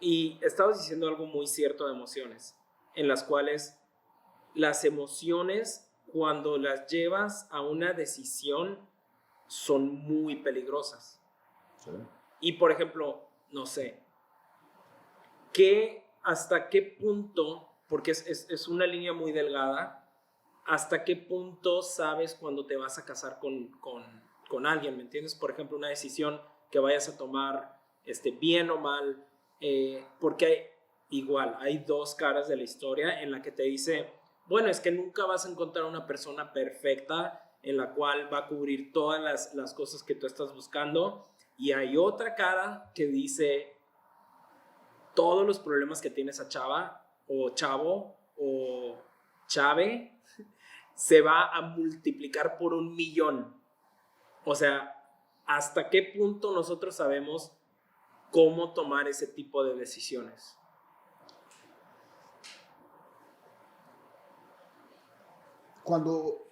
Y estabas diciendo algo muy cierto de emociones, en las cuales las emociones, cuando las llevas a una decisión, son muy peligrosas. Sí. Y por ejemplo, no sé, ¿hasta qué punto, porque es una línea muy delgada, hasta qué punto sabes cuando te vas a casar con alguien? ¿Me entiendes? Por ejemplo, una decisión que vayas a tomar bien o mal, porque hay dos caras de la historia en la que te dice, bueno, es que nunca vas a encontrar una persona perfecta en la cual va a cubrir todas las cosas que tú estás buscando, y hay otra cara que dice, todos los problemas que tiene esa chava o chavo o chave se va a multiplicar por 1,000,000. O sea, ¿hasta qué punto nosotros sabemos cómo tomar ese tipo de decisiones? Cuando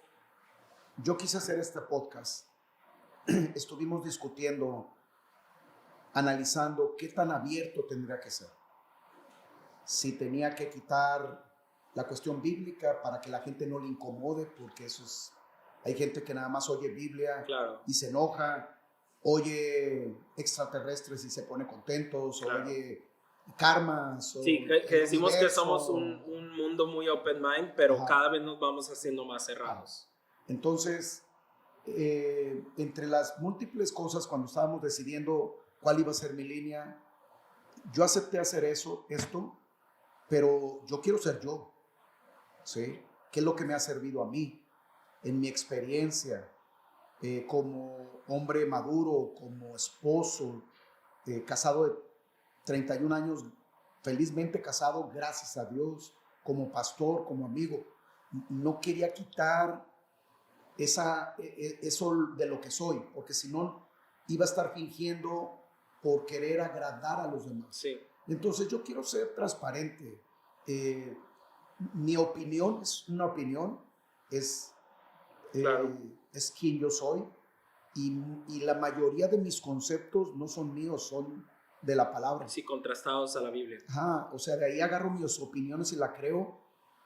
yo quise hacer este podcast, estuvimos discutiendo, analizando qué tan abierto tendría que ser. Si tenía que quitar la cuestión bíblica para que la gente no le incomode, porque hay gente que nada más oye Biblia, claro, y se enoja, oye extraterrestres y se pone contentos, claro, oye karmas, o sí, que decimos universo, que somos un mundo muy open mind, pero ajá, cada vez nos vamos haciendo más cerrados. Entonces, entre las múltiples cosas, cuando estábamos decidiendo cuál iba a ser mi línea, yo acepté hacer esto, pero yo quiero ser yo, ¿sí? ¿Qué es lo que me ha servido a mí en mi experiencia como hombre maduro, como esposo, casado de 31 años, felizmente casado, gracias a Dios, como pastor, como amigo? No quería quitar eso de lo que soy, porque si no iba a estar fingiendo por querer agradar a los demás. Sí. Entonces yo quiero ser transparente. Mi opinión es una opinión, Claro. Es quien yo soy, y la mayoría de mis conceptos no son míos, son de la palabra. Sí, contrastados a la Biblia. Ajá, o sea, de ahí agarro mis opiniones y la creo,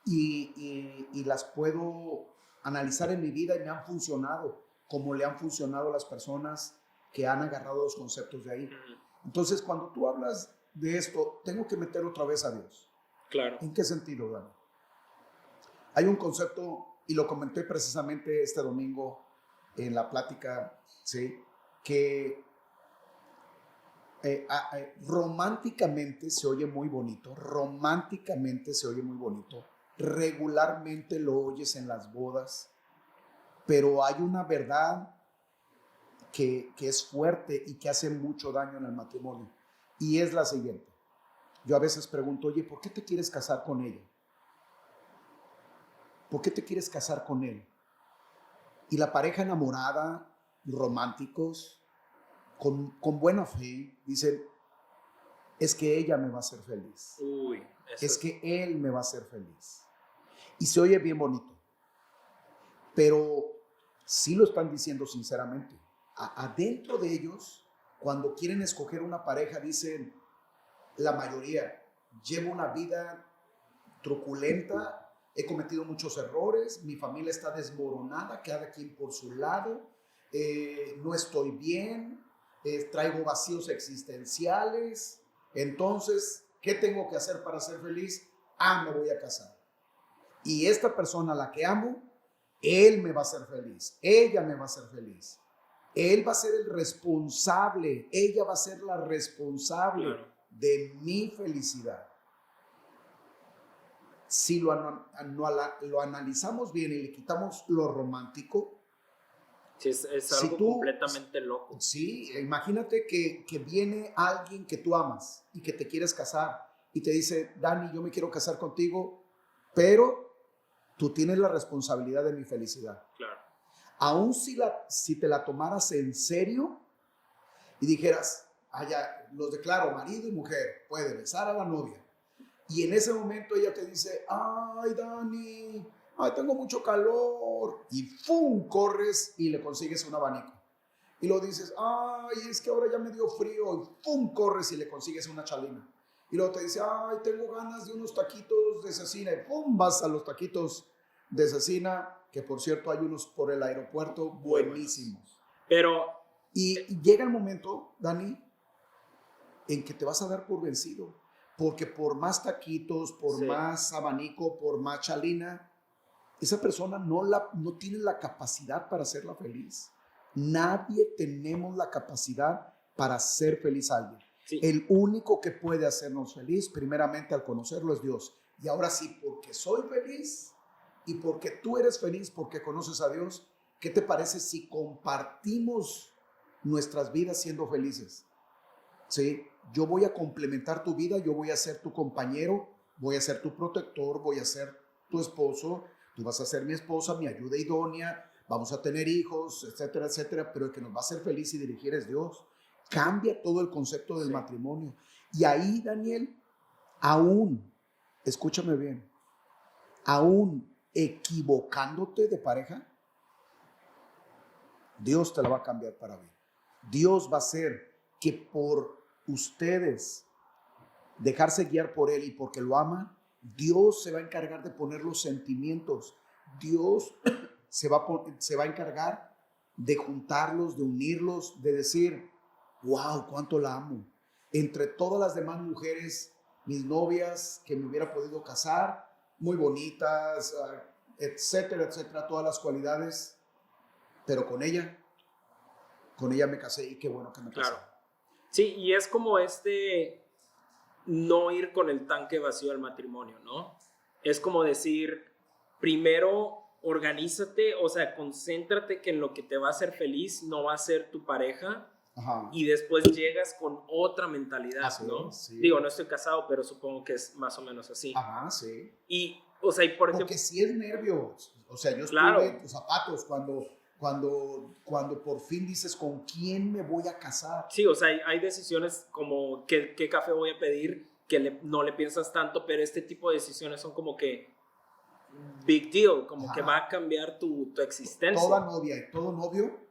y las puedo analizar en mi vida, y me han funcionado como le han funcionado a las personas que han agarrado los conceptos de ahí. Uh-huh. Entonces, cuando tú hablas de esto, tengo que meter otra vez a Dios. Claro. ¿En qué sentido, Dani? Hay un concepto, y lo comenté precisamente este domingo en la plática, ¿sí? Que románticamente se oye muy bonito, regularmente lo oyes en las bodas, pero hay una verdad que es fuerte y que hace mucho daño en el matrimonio, y es la siguiente. Yo a veces pregunto, oye, ¿por qué te quieres casar con ella? ¿Por qué te quieres casar con él? Y la pareja enamorada, románticos, con buena fe, dicen, es que ella me va a hacer feliz. Uy, es que él me va a hacer feliz. Y se oye bien bonito, pero sí lo están diciendo sinceramente. Adentro de ellos, cuando quieren escoger una pareja, dicen, la mayoría, llevo una vida truculenta, he cometido muchos errores, mi familia está desmoronada, cada quien por su lado, no estoy bien, traigo vacíos existenciales. Entonces, ¿qué tengo que hacer para ser feliz? Me voy a casar. Y esta persona a la que amo, él me va a hacer feliz, ella me va a hacer feliz. Él va a ser el responsable, ella va a ser la responsable, claro, de mi felicidad. Si lo analizamos bien y le quitamos lo romántico, sí, es algo completamente loco. Sí, imagínate que viene alguien que tú amas y que te quieres casar y te dice, Dani, yo me quiero casar contigo, pero tú tienes la responsabilidad de mi felicidad. Claro. Aún si te la tomaras en serio y dijeras, ya los declaro marido y mujer, puede besar a la novia. Y en ese momento ella te dice, ay, Dani, tengo mucho calor. Y ¡fum! Corres y le consigues un abanico. Y lo dices, ay, es que ahora ya me dio frío. Y ¡pum! Corres y le consigues una chalina. Y luego te dice, ay, tengo ganas de unos taquitos de cecina. Y pum, vas a los taquitos de cecina, que por cierto hay unos por el aeropuerto buenísimos. Pero Y llega el momento, Dani, en que te vas a dar por vencido. Porque por más taquitos, por más abanico, por más chalina, esa persona no tiene la capacidad para hacerla feliz. Nadie tenemos la capacidad para hacer feliz a alguien. sí, El único que puede hacernos feliz, primeramente al conocerlo, es Dios. Y ahora sí, porque soy feliz y porque tú eres feliz, porque conoces a Dios, ¿qué te parece si compartimos nuestras vidas siendo felices? ¿Sí? Yo voy a complementar tu vida, yo voy a ser tu compañero, voy a ser tu protector, voy a ser tu esposo, tú vas a ser mi esposa, mi ayuda idónea, vamos a tener hijos, etcétera, etcétera, pero el que nos va a hacer feliz y dirigir es Dios. Cambia todo el concepto del matrimonio. Y ahí, Daniel, aún, escúchame bien, aún equivocándote de pareja, Dios te la va a cambiar para bien. Dios va a hacer que por ustedes dejarse guiar por Él y porque lo aman, Dios se va a encargar de poner los sentimientos. Dios se va a encargar de juntarlos, de unirlos, de decir, wow, cuánto la amo. Entre todas las demás mujeres, mis novias que me hubiera podido casar, muy bonitas, etcétera, etcétera, todas las cualidades, pero con ella me casé y qué bueno que me casé. claro. Sí, y es como no ir con el tanque vacío al matrimonio, ¿no? Es como decir, primero organízate, o sea, concéntrate que en lo que te va a hacer feliz no va a ser tu pareja. Ajá. Y después llegas con otra mentalidad, así, ¿no? Sí. Digo, no estoy casado, pero supongo que es más o menos así. Ajá, sí. Y, o sea, y por ejemplo... Porque sí es nervios. O sea, yo estuve en tus zapatos cuando por fin dices, ¿con quién me voy a casar? Sí, o sea, hay decisiones como qué café voy a pedir, que no le piensas tanto, pero este tipo de decisiones son como que big deal, como que va a cambiar tu existencia. Toda novia y todo novio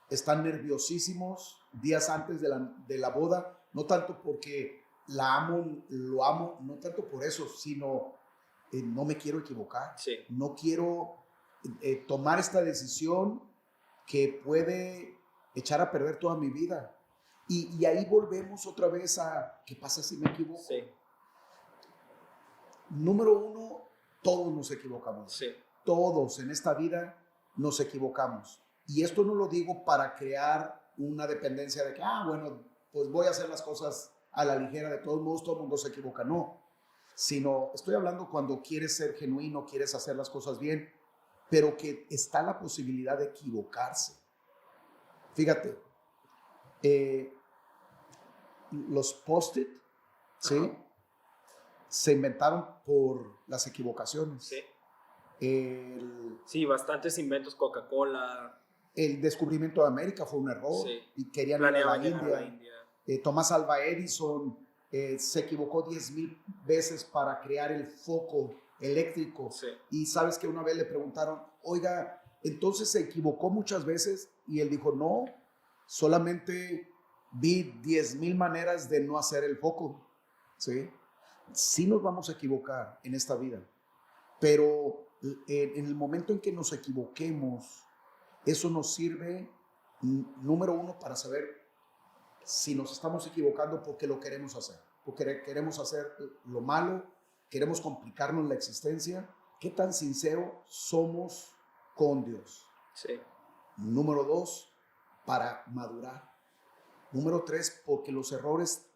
están nerviosísimos días antes de la boda, no tanto porque la amo, lo amo, no tanto por eso, sino no me quiero equivocar. Sí. No quiero tomar esta decisión que puede echar a perder toda mi vida. Y ahí volvemos otra vez a, ¿qué pasa si me equivoco? Sí. Número uno, todos nos equivocamos. Sí. Todos en esta vida nos equivocamos. Y esto no lo digo para crear una dependencia de que, bueno, pues voy a hacer las cosas a la ligera, de todos modos todo el mundo se equivoca. No, sino estoy hablando cuando quieres ser genuino, quieres hacer las cosas bien, pero que está la posibilidad de equivocarse. Fíjate, los post-it, ¿sí? Se inventaron por las equivocaciones. Sí. Sí, bastantes inventos, Coca-Cola. El descubrimiento de América fue un error, sí. Y querían ir a la India. Thomas Alva Edison se equivocó 10,000 veces para crear el foco eléctrico. Sí. Y sabes que una vez le preguntaron, oiga, entonces se equivocó muchas veces, y él dijo, no, solamente vi 10,000 maneras de no hacer el foco. ¿Sí? Sí nos vamos a equivocar en esta vida, pero en el momento en que nos equivoquemos, eso nos sirve, número uno, para saber si nos estamos equivocando porque lo queremos hacer, porque queremos hacer lo malo, queremos complicarnos la existencia. ¿Qué tan sincero somos con Dios? Sí. Número dos, para madurar. Número tres, porque los errores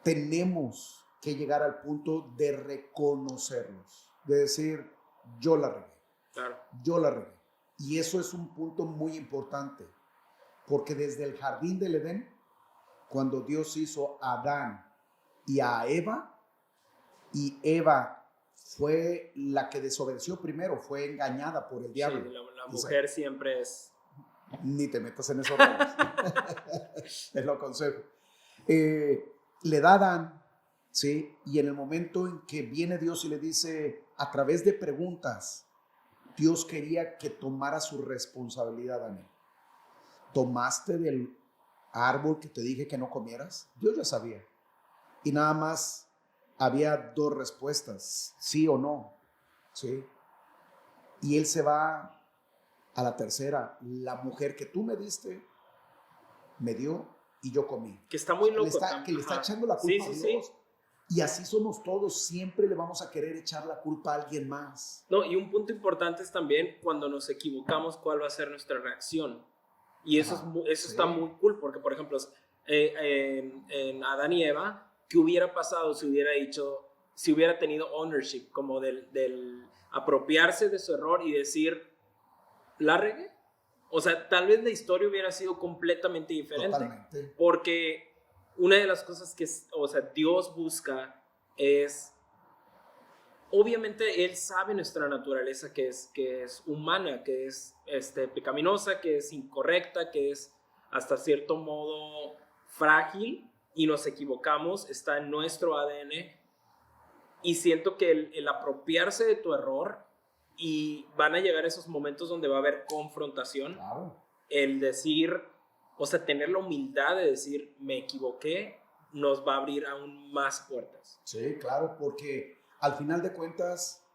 tenemos que llegar al punto de reconocerlos, de decir, yo la regué. Claro. Yo la regué. Y eso es un punto muy importante, porque desde el jardín del Edén, cuando Dios hizo a Adán y a Eva, y Eva fue la que desobedeció primero, fue engañada por el diablo. Sí, la mujer siempre es... Ni te metas en esos rollos. Te lo aconsejo. Le da a Adán, ¿sí? Y en el momento en que viene Dios y le dice, a través de preguntas, Dios quería que tomara su responsabilidad, Daniel. ¿Tomaste del árbol que te dije que no comieras? Dios ya sabía. y nada más había dos respuestas, sí o no, ¿sí? Y él se va a la tercera, la mujer que tú me diste, me dio y yo comí. Que está O muy sea, loco que le está Ajá. echando la Sí, culpa a sí, Dios. sí. Y así somos todos, siempre le vamos a querer echar la culpa a alguien más. No, y un punto importante es también cuando nos equivocamos, cuál va a ser nuestra reacción. Y eso, Ajá, eso sí. está muy cool, porque por ejemplo, en Adán y Eva, ¿qué hubiera pasado si hubiera dicho, si hubiera tenido ownership, como del apropiarse de su error y decir, ¿la regué? O sea, tal vez la historia hubiera sido completamente diferente. Totalmente. Porque una de las cosas que, o sea, Dios busca es, obviamente Él sabe nuestra naturaleza que es humana, que es pecaminosa, que es incorrecta, que es hasta cierto modo frágil y nos equivocamos, está en nuestro ADN. Y siento que el apropiarse de tu error, y van a llegar esos momentos donde va a haber confrontación, Claro. el decir, o sea, tener la humildad de decir, me equivoqué, nos va a abrir aún más puertas. Sí, claro, porque al final de cuentas,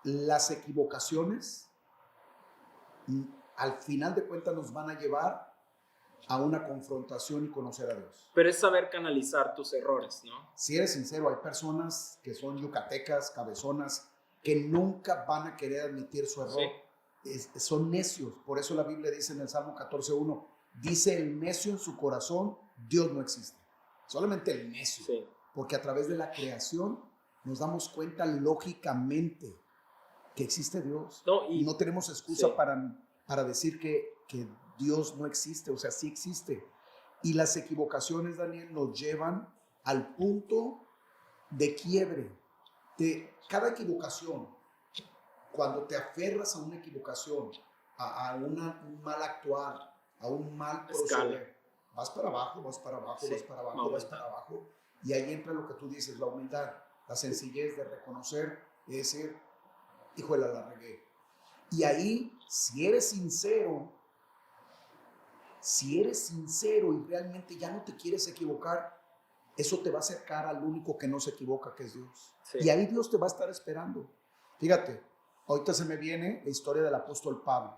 las equivocaciones, al final de cuentas nos van a llevar a una confrontación y conocer a Dios. Pero es saber canalizar tus errores, ¿no? Si eres sincero, hay personas que son yucatecas, cabezonas, que nunca van a querer admitir su error. Sí. Son necios. Por eso la Biblia dice en el Salmo 14:1, dice el necio en su corazón, Dios no existe. Solamente el necio. Sí. Porque a través de la creación nos damos cuenta lógicamente que existe Dios. No, y no tenemos excusa sí. para decir que Dios no existe, o sea, sí existe. Y las equivocaciones, Daniel, nos llevan al punto de quiebre. De cada equivocación, cuando te aferras a una equivocación, a un mal actuar, a un mal proceder, vas para abajo, vas para abajo, sí, vas para abajo, no, vas para abajo. Y ahí entra lo que tú dices, la humildad, la sencillez de reconocer y decir, híjole, la regué. Y ahí, si eres sincero y realmente ya no te quieres equivocar, eso te va a acercar al único que no se equivoca, que es Dios. Sí. Y ahí Dios te va a estar esperando. Fíjate, ahorita se me viene la historia del apóstol Pablo.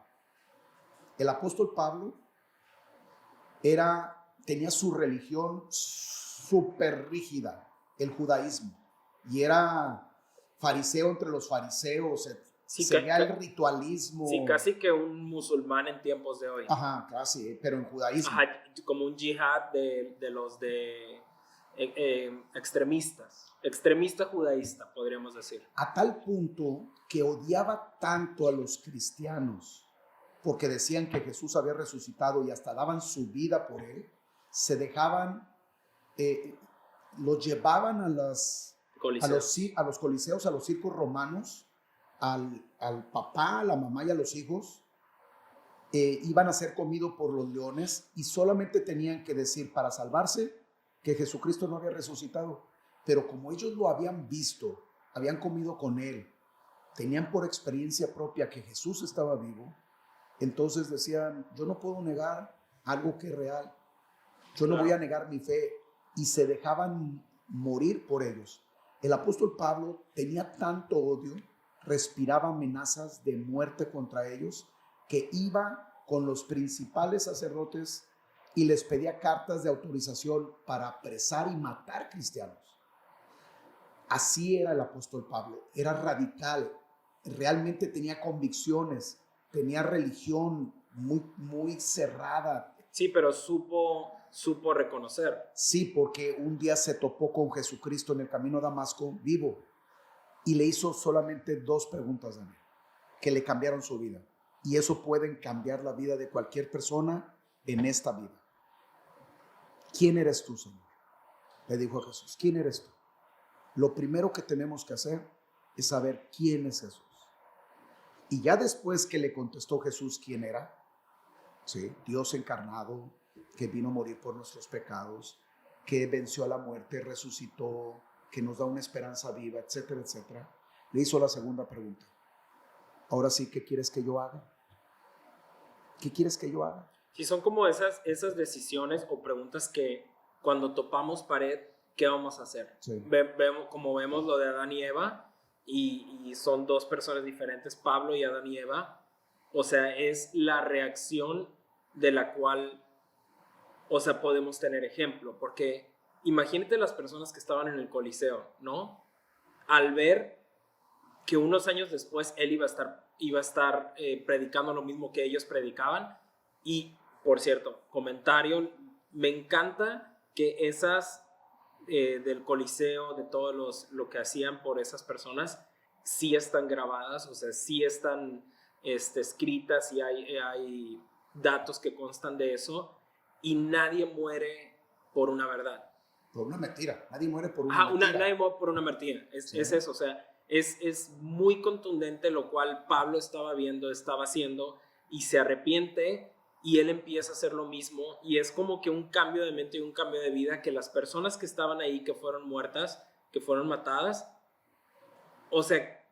El apóstol Pablo tenía su religión súper rígida, el judaísmo, y era fariseo entre los fariseos, sí, seguía el ritualismo. Sí, casi que un musulmán en tiempos de hoy. Ajá, casi, pero en judaísmo. Ajá, como un yihad de los extremista judaísta, podríamos decir. A tal punto que odiaba tanto a los cristianos, porque decían que Jesús había resucitado y hasta daban su vida por él, se dejaban, los llevaban a los coliseos, a los circos romanos, al papá, a la mamá y a los hijos, iban a ser comidos por los leones y solamente tenían que decir para salvarse que Jesucristo no había resucitado. Pero como ellos lo habían visto, habían comido con él, tenían por experiencia propia que Jesús estaba vivo, entonces decían, yo no puedo negar algo que es real, yo no voy a negar mi fe, y se dejaban morir por ellos. El apóstol Pablo tenía tanto odio, respiraba amenazas de muerte contra ellos, que iba con los principales sacerdotes y les pedía cartas de autorización para apresar y matar cristianos. Así era el apóstol Pablo, era radical, realmente tenía convicciones, tenía religión muy, muy cerrada. Sí, pero supo reconocer. Sí, porque un día se topó con Jesucristo en el camino a Damasco vivo y le hizo solamente 2 preguntas, Daniel, que le cambiaron su vida. Y eso puede cambiar la vida de cualquier persona en esta vida. ¿Quién eres tú, Señor? Le dijo a Jesús, ¿quién eres tú? Lo primero que tenemos que hacer es saber quién es Jesús. Y ya después que le contestó Jesús quién era, ¿sí? Dios encarnado, que vino a morir por nuestros pecados, que venció a la muerte, resucitó, que nos da una esperanza viva, etcétera, etcétera, le hizo la segunda pregunta. Ahora sí, ¿qué quieres que yo haga? ¿Qué quieres que yo haga? Sí, son como esas decisiones o preguntas que cuando topamos pared, ¿qué vamos a hacer? Sí. Como vemos lo de Adán y Eva, y son dos personas diferentes, Pablo y Adán y Eva. O sea, es la reacción de la cual, o sea, podemos tener ejemplo, porque imagínate las personas que estaban en el Coliseo, ¿no? Al ver que unos años después él iba a estar predicando lo mismo que ellos predicaban. Y, por cierto, comentario, me encanta que esas del Coliseo, de lo que hacían por esas personas, sí están grabadas, o sea, sí están escritas, y hay datos que constan de eso, y nadie muere por una verdad. Por una mentira. Nadie muere por una mentira. Nadie muere por una mentira. Sí. Es eso, o sea, es muy contundente lo cual Pablo estaba haciendo, y se arrepiente, y él empieza a hacer lo mismo, y es como que un cambio de mente y un cambio de vida, que las personas que estaban ahí, que fueron muertas, que fueron matadas, o sea,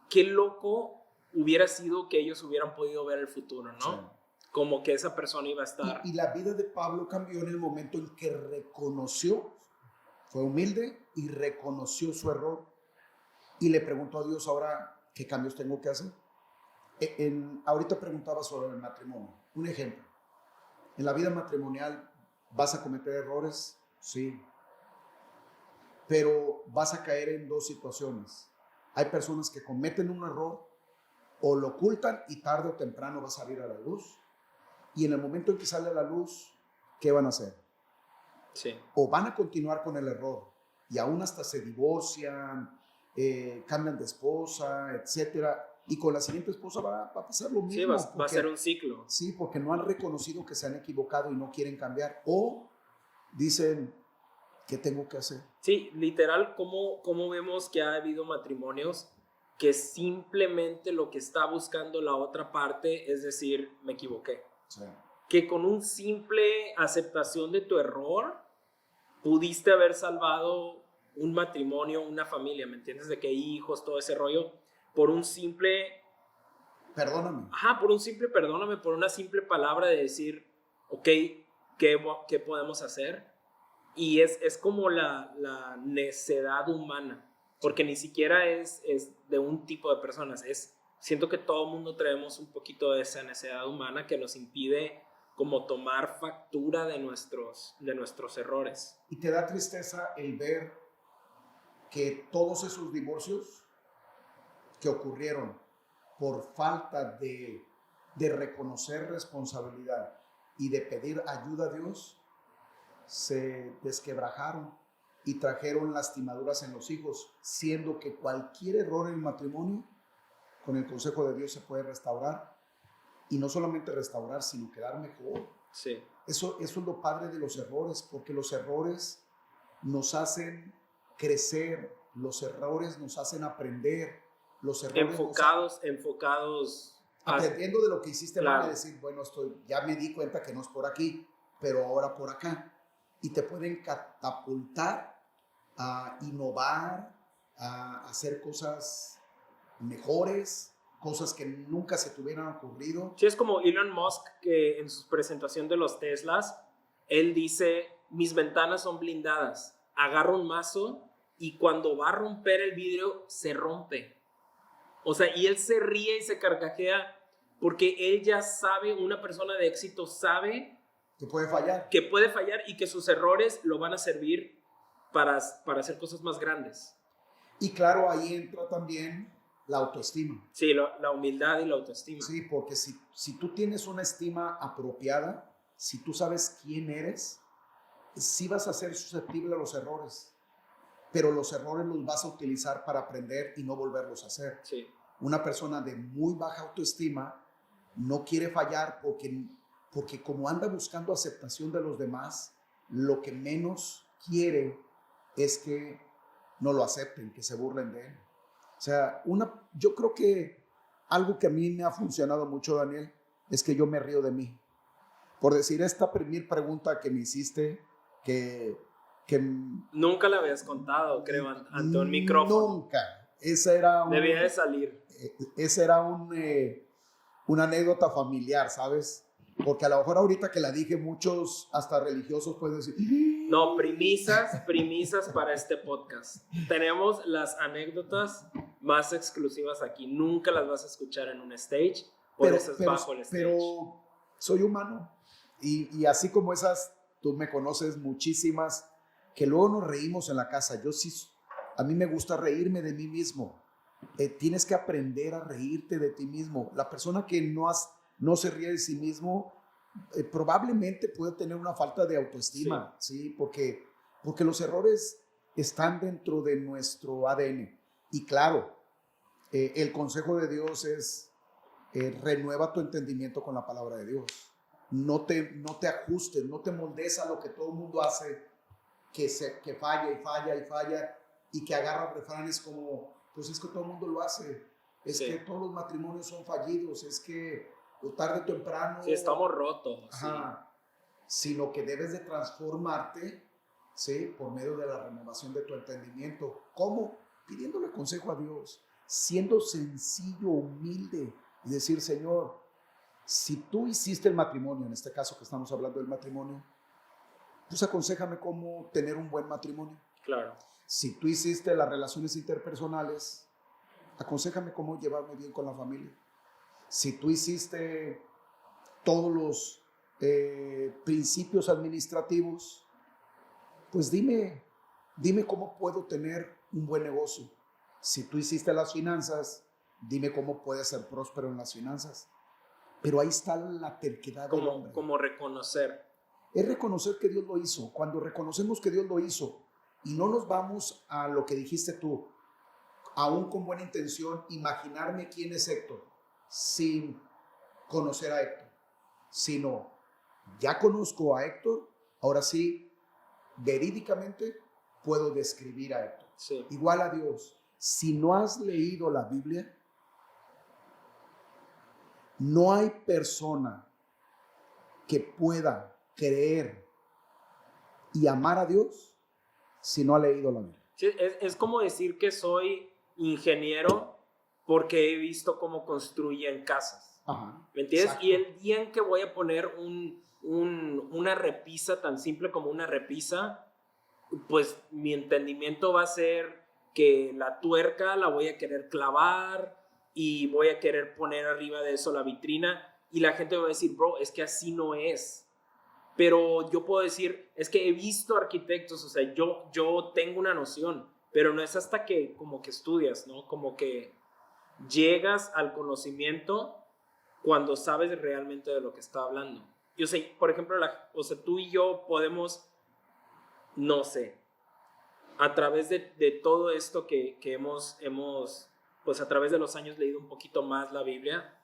qué loco hubiera sido que ellos hubieran podido ver el futuro, ¿no? Sí. Como que esa persona iba a estar... Y la vida de Pablo cambió en el momento en que reconoció, fue humilde y reconoció su error, y le preguntó a Dios, ahora, ¿qué cambios tengo que hacer? Ahorita preguntaba sobre el matrimonio. Un ejemplo. En la vida matrimonial, ¿vas a cometer errores? Sí. Pero vas a caer en dos situaciones. Hay personas que cometen un error o lo ocultan y tarde o temprano va a salir a la luz. Y en el momento en que sale a la luz, ¿qué van a hacer? Sí. O van a continuar con el error y aún hasta se divorcian, cambian de esposa, etcétera. Y con la siguiente esposa va a pasar lo mismo. Sí, va a ser un ciclo. Sí, porque no han reconocido que se han equivocado y no quieren cambiar. O dicen, ¿qué tengo que hacer? Sí, literal, ¿cómo vemos que ha habido matrimonios que simplemente lo que está buscando la otra parte es decir, me equivoqué? Sí. Que con un simple aceptación de tu error pudiste haber salvado un matrimonio, una familia, ¿me entiendes? De que hijos, todo ese rollo, por un simple... Perdóname. Por un simple perdóname, por una simple palabra de decir, ok, ¿qué podemos hacer? Y es como la necedad humana, porque ni siquiera es de un tipo de personas, siento que todo el mundo traemos un poquito de esa necedad humana que nos impide como tomar factura de nuestros errores. Y te da tristeza el ver que todos esos divorcios que ocurrieron por falta de reconocer responsabilidad y de pedir ayuda a Dios, se desquebrajaron y trajeron lastimaduras en los hijos, siendo que cualquier error en el matrimonio, con el consejo de Dios se puede restaurar, y no solamente restaurar, sino quedar mejor. Sí. Eso es lo padre de los errores, porque los errores nos hacen crecer, los errores nos hacen aprender, los errores enfocados aprendiendo de lo que hiciste claro. mal, y decir, bueno, ya me di cuenta que no es por aquí, pero ahora por acá. Y te pueden catapultar a innovar, a hacer cosas mejores, cosas que nunca se te hubieran ocurrido. Sí, es como Elon Musk, que en su presentación de los Teslas, él dice, mis ventanas son blindadas, agarra un mazo y cuando va a romper el vidrio, se rompe. O sea, y él se ríe y se carcajea porque él ya sabe, una persona de éxito sabe que puede fallar. Que puede fallar y que sus errores lo van a servir para hacer cosas más grandes. Y claro, ahí entra también la autoestima. Sí, la humildad y la autoestima. Sí, porque si tú tienes una estima apropiada, si tú sabes quién eres, sí vas a ser susceptible a los errores, pero los errores los vas a utilizar para aprender y no volverlos a hacer. Sí. Una persona de muy baja autoestima no quiere fallar porque como anda buscando aceptación de los demás, lo que menos quiere es que no lo acepten, que se burlen de él. O sea, yo creo que algo que a mí me ha funcionado mucho, Daniel, es que yo me río de mí. Por decir, esta primera pregunta que me hiciste, que nunca la habías contado, creo, ante un micrófono. Nunca. Esa era debía de salir. Esa era una anécdota familiar, ¿sabes? Porque a lo mejor ahorita que la dije, muchos hasta religiosos pueden decir, No, premisas para este podcast. Tenemos las anécdotas más exclusivas aquí. Nunca las vas a escuchar en un stage, por eso es bajo el stage. pero soy humano. Y así como esas, tú me conoces muchísimas, que luego nos reímos en la casa. Yo sí, a mí me gusta reírme de mí mismo. Tienes que aprender a reírte de ti mismo. La persona que no se ríe de sí mismo, probablemente puede tener una falta de autoestima, ¿sí? Porque los errores están dentro de nuestro ADN. Y claro, el consejo de Dios es, renueva tu entendimiento con la palabra de Dios. No te ajustes, no te moldes a lo que todo el mundo hace, que falla y falla y falla, y que agarra refranes como, pues es que todo el mundo lo hace, es que todos los matrimonios son fallidos, es que o tarde o temprano... Sí, estamos rotos. Ajá, sí. Sino que debes de transformarte, ¿sí? Por medio de la renovación de tu entendimiento. ¿Cómo? Pidiéndole consejo a Dios, siendo sencillo, humilde, y decir, Señor, si tú hiciste el matrimonio, en este caso que estamos hablando del matrimonio, pues aconséjame cómo tener un buen matrimonio. Claro. Si tú hiciste las relaciones interpersonales, aconséjame cómo llevarme bien con la familia. Si tú hiciste todos los principios administrativos, pues dime cómo puedo tener un buen negocio. Si tú hiciste las finanzas, dime cómo puedes ser próspero en las finanzas. Pero ahí está la terquedad del hombre. Como reconocer. Es reconocer que Dios lo hizo. Cuando reconocemos que Dios lo hizo y no nos vamos a lo que dijiste tú, aún con buena intención, imaginarme quién es Héctor, sin conocer a Héctor, sino ya conozco a Héctor, ahora sí, verídicamente puedo describir a Héctor. Sí. Igual a Dios, si no has leído la Biblia, no hay persona que pueda creer y amar a Dios si no ha leído la Biblia. Sí, es como decir que soy ingeniero porque he visto cómo construyen casas. Ajá, ¿Me entiendes? exacto. Y el día en que voy a poner una repisa tan simple como una repisa, pues mi entendimiento va a ser que la tuerca la voy a querer clavar y voy a querer poner arriba de eso la vitrina y la gente va a decir, bro, es que así no es. Pero yo puedo decir, es que he visto arquitectos, o sea, yo tengo una noción, pero no es hasta que como que estudias, ¿no? Como que llegas al conocimiento cuando sabes realmente de lo que está hablando. Yo sé, por ejemplo, tú y yo podemos, no sé, a través de todo esto que hemos, pues a través de los años leído un poquito más la Biblia,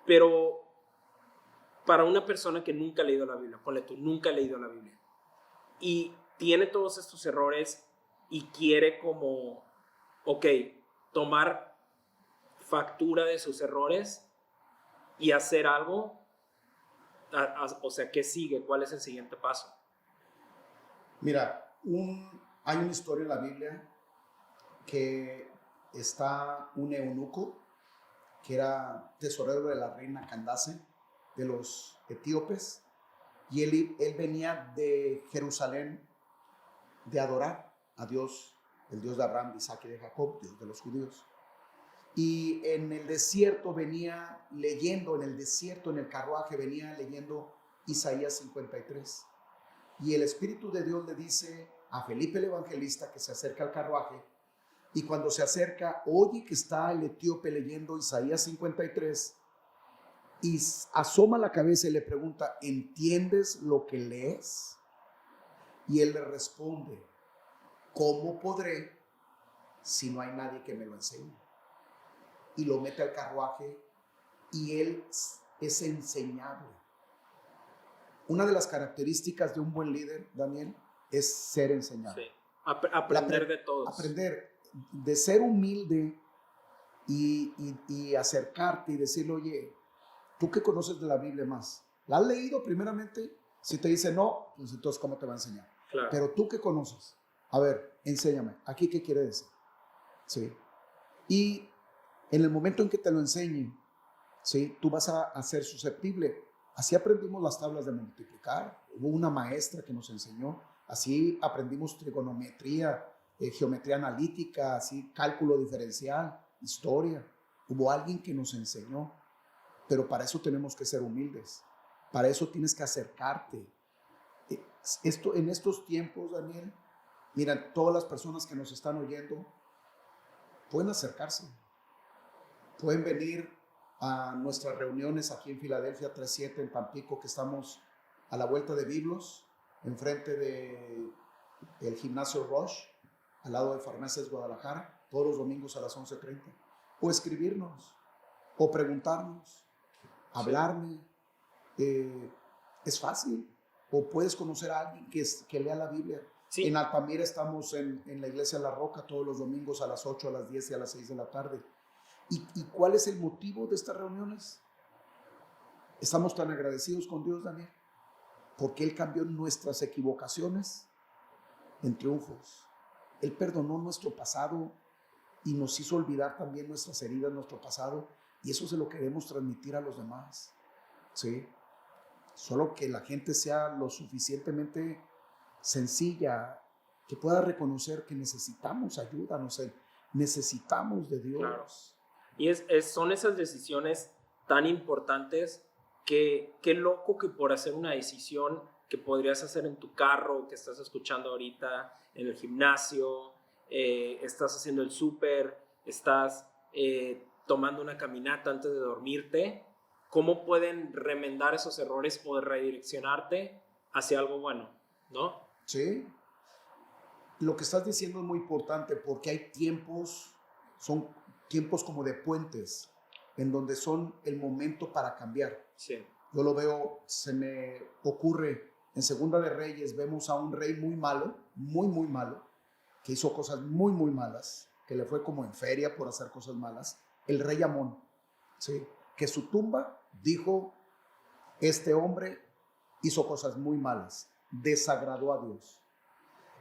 pero para una persona que nunca ha leído la Biblia, ponle tú, nunca ha leído la Biblia, y tiene todos estos errores y quiere como, ok, tomar factura de sus errores y hacer algo, o sea, ¿qué sigue? ¿Cuál es el siguiente paso? Mira, hay una historia en la Biblia que está un eunuco que era tesorero de la reina Candace de los etíopes, y él venía de Jerusalén de adorar a Dios, el Dios de Abraham, de Isaac y de Jacob, Dios de los judíos. Y en el desierto venía leyendo, en el carruaje venía leyendo Isaías 53. Y el Espíritu de Dios le dice a Felipe el Evangelista que se acerca al carruaje, y cuando se acerca, oye que está el etíope leyendo Isaías 53, y asoma la cabeza y le pregunta, ¿entiendes lo que lees? Y él le responde, ¿cómo podré si no hay nadie que me lo enseñe? Y lo mete al carruaje y él es enseñable. Una de las características de un buen líder, Daniel, es ser enseñable. Sí. Aprender de todos. Aprender, de ser humilde y acercarte y decirle, oye, ¿tú qué conoces de la Biblia más? ¿La has leído primeramente? Si te dice no, pues entonces ¿cómo te va a enseñar? Claro. Pero ¿tú qué conoces? A ver, enséñame. ¿Aquí qué quiere decir? ¿Sí? Y en el momento en que te lo enseñen, ¿sí? Tú vas a ser susceptible Así aprendimos las tablas de multiplicar. Hubo una maestra que nos enseñó. Así aprendimos trigonometría, geometría analítica, así cálculo diferencial, historia. Hubo alguien que nos enseñó. Pero para eso tenemos que ser humildes. Para eso tienes que acercarte. En estos tiempos, Daniel, mira, todas las personas que nos están oyendo pueden acercarse. Pueden venir a nuestras reuniones aquí en Filadelfia 37, en Tampico, que estamos a la vuelta de Biblos, enfrente del gimnasio Rush, al lado de Farmacias Guadalajara, todos los domingos a las 11:30. O escribirnos, o preguntarnos, hablarme. Es fácil. O puedes conocer a alguien que lea la Biblia. Sí. En Altamira estamos en la iglesia La Roca todos los domingos a las 8, a las 10 y a las 6 de la tarde. ¿Y cuál es el motivo de estas reuniones? Estamos tan agradecidos con Dios, Daniel, porque Él cambió nuestras equivocaciones en triunfos. Él perdonó nuestro pasado y nos hizo olvidar también nuestras heridas, nuestro pasado, y eso se lo queremos transmitir a los demás. ¿Sí? Solo que la gente sea lo suficientemente sencilla, que pueda reconocer que necesitamos ayuda, no sé, necesitamos de Dios. Claro. Y son esas decisiones tan importantes que qué loco que por hacer una decisión que podrías hacer en tu carro, que estás escuchando ahorita en el gimnasio, estás haciendo el súper, estás tomando una caminata antes de dormirte, ¿cómo pueden remendar esos errores o redireccionarte hacia algo bueno, ¿no? Sí. Lo que estás diciendo es muy importante porque hay tiempos, son tiempos como de puentes, en donde son el momento para cambiar. Sí. Yo lo veo, se me ocurre, en Segunda de Reyes vemos a un rey muy malo, muy malo, que hizo cosas muy malas, que le fue como en feria por hacer cosas malas, el rey Amón, ¿sí? Que su tumba dijo, este hombre hizo cosas muy malas, desagradó a Dios.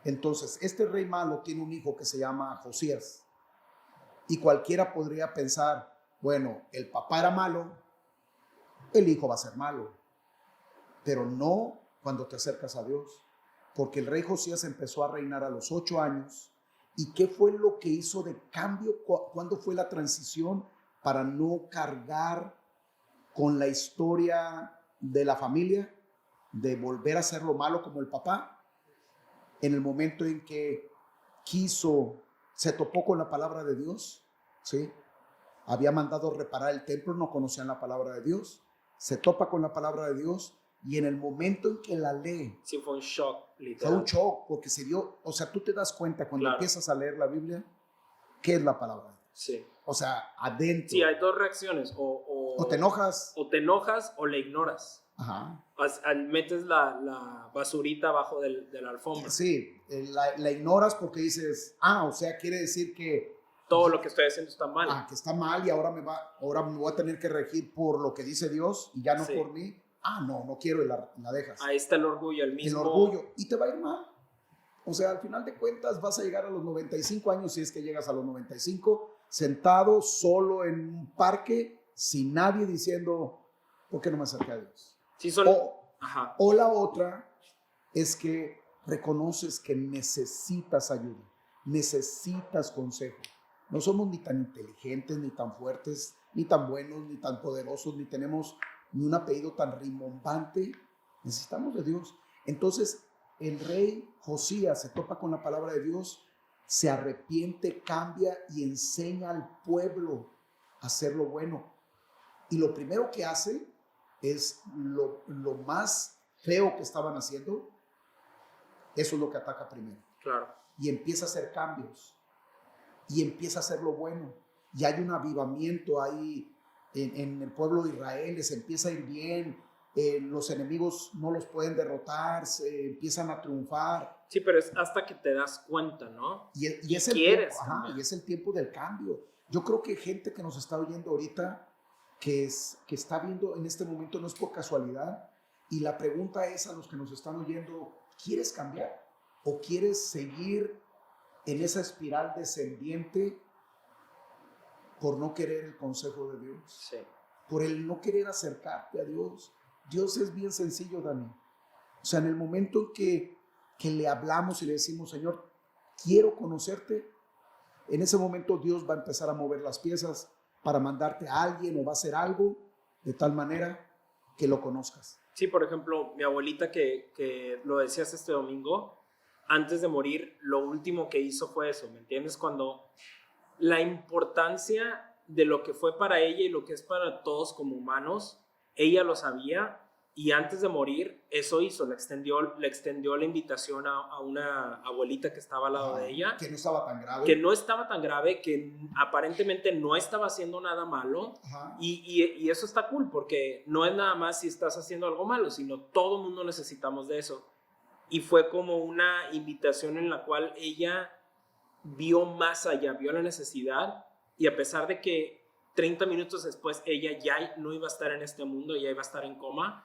Entonces, este rey malo tiene un hijo que se llama Josías. Y cualquiera podría pensar, bueno, el papá era malo, el hijo va a ser malo. Pero no cuando te acercas a Dios. Porque el rey Josías empezó a reinar a los 8 años. ¿Y qué fue lo que hizo de cambio? ¿Cuándo fue la transición para no cargar con la historia de la familia, de volver a hacer lo malo como el papá? En el momento en que se topó con la palabra de Dios, ¿sí? Había mandado reparar el templo, no conocían la palabra de Dios, se topa con la palabra de Dios y en el momento en que la lee, Sí, fue un shock, fue literal. un shock porque se dio, o sea, tú te das cuenta cuando Claro. empiezas a leer la Biblia, ¿qué es la palabra de Dios? Sí. O sea, adentro. Sí, hay dos reacciones, O te enojas. O te enojas o le ignoras. Ajá. Metes la basurita abajo de la alfombra. Sí, la ignoras porque dices, o sea, quiere decir que Todo lo que estoy haciendo está mal. que está mal y ahora me voy a tener que regir por lo que dice Dios y ya no Sí. por mí. No quiero y la dejas. Ahí está el orgullo, el mismo. El orgullo. Y te va a ir mal. O sea, al final de cuentas vas a llegar a los 95 años, si es que llegas a los 95, sentado solo en un parque, sin nadie diciendo, ¿por qué no me acerqué a Dios? Sí, son... Ajá. O la otra es que reconoces que necesitas ayuda, necesitas consejo. No somos ni tan inteligentes, ni tan fuertes, ni tan buenos, ni tan poderosos, ni tenemos ni un apellido tan rimbombante. Necesitamos de Dios. Entonces, el rey Josías se topa con la palabra de Dios, se arrepiente, cambia y enseña al pueblo a hacer lo bueno. Y lo primero que hace es lo más feo que estaban haciendo, eso es lo que ataca primero. Claro. Y empieza a hacer cambios. Y empieza a hacer lo bueno. Y hay un avivamiento ahí en el pueblo de Israel, les empieza a ir bien. Los enemigos no los pueden derrotar, se empiezan a triunfar. Sí, pero es hasta que te das cuenta, ¿no? Y es el quieres tiempo, y es el tiempo del cambio. Yo creo que gente que nos está oyendo ahorita, que está viendo en este momento, no es por casualidad. Y la pregunta es a los que nos están oyendo, ¿quieres cambiar? ¿O quieres seguir en esa espiral descendiente por no querer el consejo de Dios? Sí. Por el no querer acercarte a Dios. Dios es bien sencillo, Dani. O sea, en el momento en que le hablamos y le decimos, Señor, quiero conocerte, en ese momento Dios va a empezar a mover las piezas para mandarte a alguien o va a hacer algo de tal manera que lo conozcas. Sí, por ejemplo, mi abuelita que lo decías este domingo, antes de morir, lo último que hizo fue eso, ¿me entiendes? Cuando la importancia de lo que fue para ella y lo que es para todos como humanos, ella lo sabía y antes de morir eso hizo, le extendió la invitación a una abuelita que estaba al lado de ella, que no estaba tan grave, que aparentemente no estaba haciendo nada malo. Y eso está cool porque no es nada más si estás haciendo algo malo, sino todo mundo necesitamos de eso. Y fue como una invitación en la cual ella vio más allá, vio la necesidad, y a pesar de que 30 minutos después ella ya no iba a estar en este mundo, ella iba a estar en coma,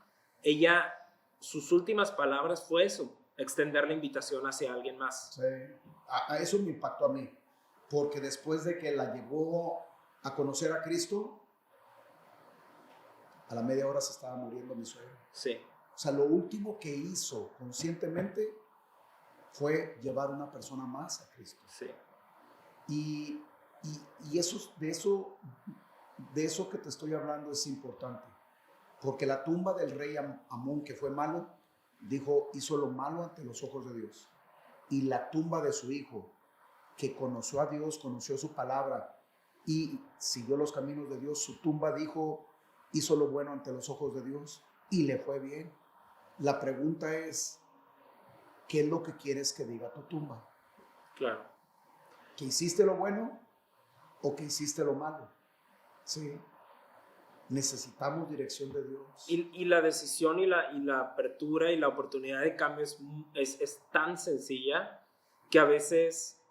sus últimas palabras fue eso, extender la invitación hacia alguien más. Sí. A eso me impactó a mí, porque después de que la llevó a conocer a Cristo, a la media hora se estaba muriendo mi suegro. Sí. O sea, lo último que hizo conscientemente fue llevar a una persona más a Cristo. Sí. Y de eso que te estoy hablando es importante, porque la tumba del rey Amón, que fue malo, hizo lo malo ante los ojos de Dios. Y la tumba de su hijo, que conoció a Dios, conoció su palabra y siguió los caminos de Dios, su tumba hizo lo bueno ante los ojos de Dios y le fue bien. La pregunta es, ¿qué es lo que quieres que diga tu tumba? Claro. ¿Que hiciste lo bueno o que hiciste lo malo? Sí. Necesitamos dirección de Dios. Y la decisión y la apertura y la oportunidad de cambio es tan sencilla que a veces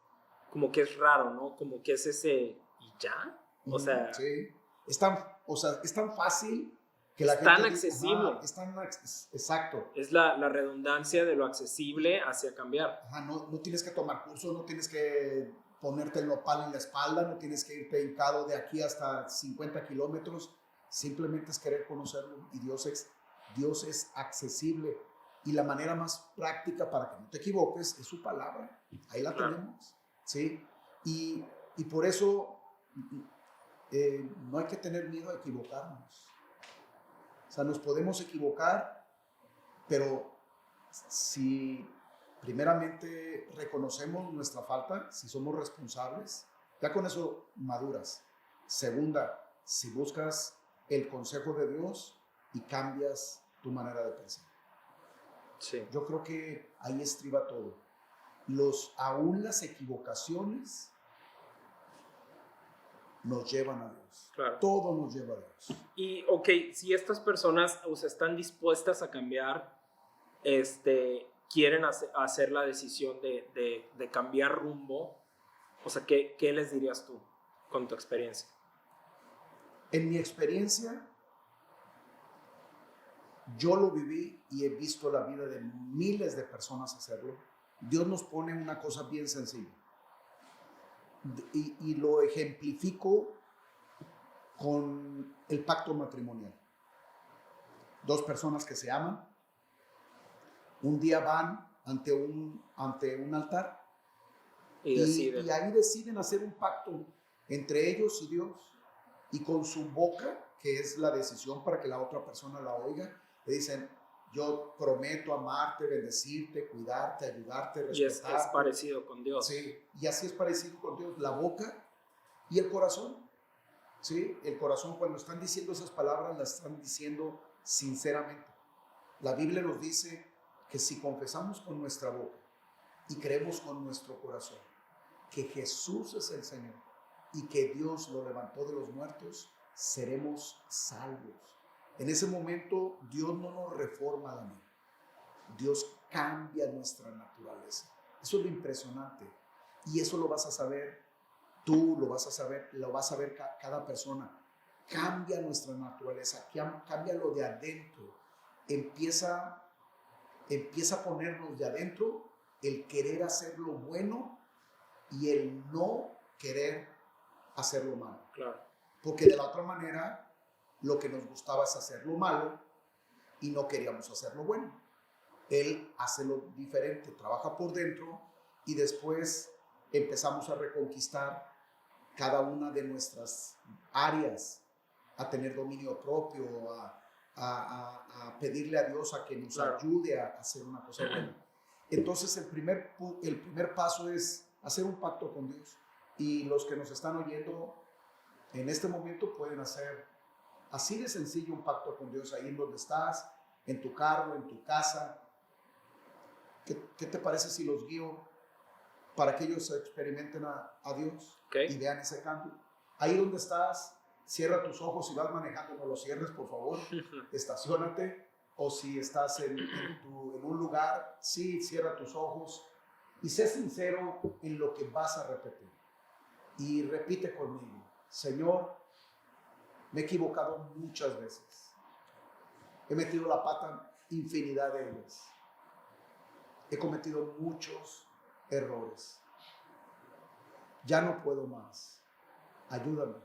como que es raro, ¿no? Como que es ese, ¿y ya? O sea... Sí. Es tan fácil que la es gente... tan accesible. Exacto. Es la redundancia de lo accesible hacia cambiar. No tienes que tomar cursos, no tienes que ponerte el nopal en la espalda, no tienes que irte hincado de aquí hasta 50 kilómetros. Simplemente es querer conocerlo y Dios es accesible. Y la manera más práctica para que no te equivoques es su palabra. Ahí la tenemos. ¿Sí? Y por eso no hay que tener miedo a equivocarnos. O sea, nos podemos equivocar, pero si primeramente reconocemos nuestra falta, si somos responsables, ya con eso maduras. Segunda, si buscas el consejo de Dios y cambias tu manera de pensar. Sí. Yo creo que ahí estriba todo. Aún las equivocaciones nos llevan a Dios. Claro. Todo nos lleva a Dios. Y, ok, si estas personas están dispuestas a cambiar, quieren hacer la decisión de cambiar rumbo, o sea, ¿qué les dirías tú con tu experiencia? En mi experiencia, yo lo viví y he visto la vida de miles de personas hacerlo. Dios nos pone una cosa bien sencilla y lo ejemplifico con el pacto matrimonial. Dos personas que se aman, un día van ante un altar y ahí deciden hacer un pacto entre ellos y Dios. Y con su boca, que es la decisión para que la otra persona la oiga, le dicen, yo prometo amarte, bendecirte, cuidarte, ayudarte, respetarte. Y es parecido con Dios. Sí, y así es parecido con Dios, la boca y el corazón. Sí, el corazón, cuando están diciendo esas palabras, las están diciendo sinceramente. La Biblia nos dice que si confesamos con nuestra boca y creemos con nuestro corazón que Jesús es el Señor y que Dios lo levantó de los muertos, seremos salvos. En ese momento Dios no nos reforma, Daniel. Dios cambia nuestra naturaleza. Eso es lo impresionante. Y eso lo vas a saber tú, lo vas a ver cada persona. Cambia nuestra naturaleza, cambia lo de adentro. Empieza a ponernos de adentro el querer hacer lo bueno y el no querer hacer lo malo. Claro. Porque de la otra manera, lo que nos gustaba es hacer lo malo y no queríamos hacer lo bueno. Él hace lo diferente, trabaja por dentro y después empezamos a reconquistar cada una de nuestras áreas, a tener dominio propio, a pedirle a Dios a que nos ayude a hacer una cosa buena. Entonces el primer paso es hacer un pacto con Dios. Y los que nos están oyendo en este momento pueden hacer así de sencillo un pacto con Dios ahí en donde estás, en tu carro, en tu casa. ¿Qué te parece si los guío para que ellos experimenten a Dios y vean ese cambio? Ahí donde estás, cierra tus ojos. Si vas manejando, no los cierres, por favor. Estaciónate. O si estás en un lugar, sí, cierra tus ojos y sé sincero en lo que vas a repetir. Y repite conmigo: Señor, me he equivocado muchas veces. He metido la pata infinidad de ellas. He cometido muchos errores. Ya no puedo más. Ayúdame.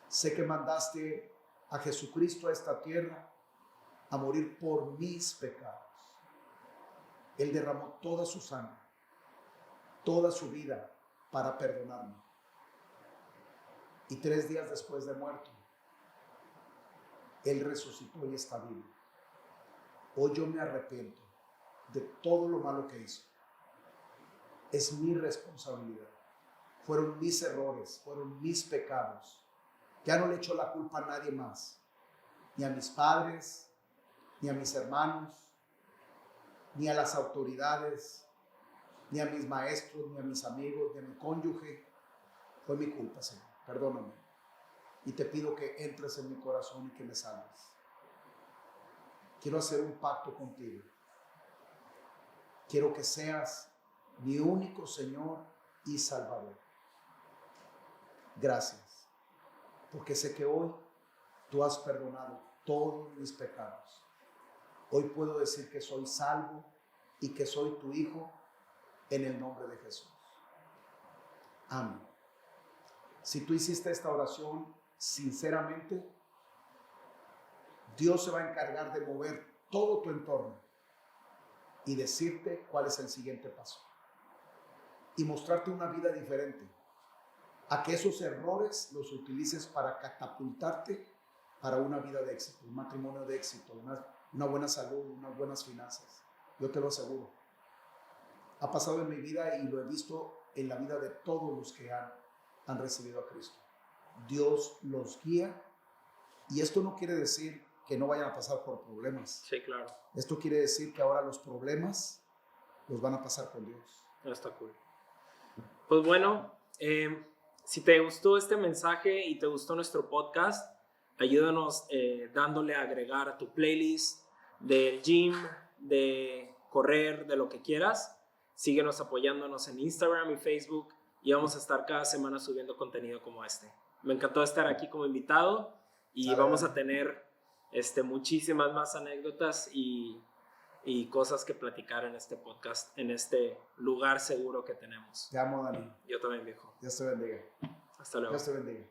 Sé que mandaste a Jesucristo a esta tierra a morir por mis pecados. Él derramó toda su sangre, toda su vida para perdonarme. Y 3 días después de muerto, Él resucitó y está vivo. Hoy yo me arrepiento de todo lo malo que hizo. Es mi responsabilidad. Fueron mis errores, fueron mis pecados. Ya no le echo la culpa a nadie más, ni a mis padres, ni a mis hermanos, ni a las autoridades, ni a mis maestros, ni a mis amigos, ni a mi cónyuge. Fue mi culpa, Señor. Perdóname. Y te pido que entres en mi corazón y que me salves. Quiero hacer un pacto contigo. Quiero que seas mi único Señor y Salvador. Gracias, porque sé que hoy tú has perdonado todos mis pecados. Hoy puedo decir que soy salvo y que soy tu hijo en el nombre de Jesús. Amén. Si tú hiciste esta oración sinceramente, Dios se va a encargar de mover todo tu entorno y decirte cuál es el siguiente paso y mostrarte una vida diferente, a que esos errores los utilices para catapultarte para una vida de éxito, un matrimonio de éxito, una buena salud, unas buenas finanzas. Yo te lo aseguro. Ha pasado en mi vida y lo he visto en la vida de todos los que han recibido a Cristo. Dios los guía, y esto no quiere decir que no vayan a pasar por problemas. Sí, claro. Esto quiere decir que ahora los problemas los van a pasar con Dios. Está cool. Pues bueno, si te gustó este mensaje y te gustó nuestro podcast, ayúdanos dándole a agregar a tu playlist del gym, de correr, de lo que quieras. Síguenos apoyándonos en Instagram y Facebook y vamos a estar cada semana subiendo contenido como este. Me encantó estar aquí como invitado y vamos a tener muchísimas más anécdotas y cosas que platicar en este podcast, en este lugar seguro que tenemos. Te amo, Dani. Yo también, viejo. Dios te bendiga. Hasta luego. Dios te bendiga.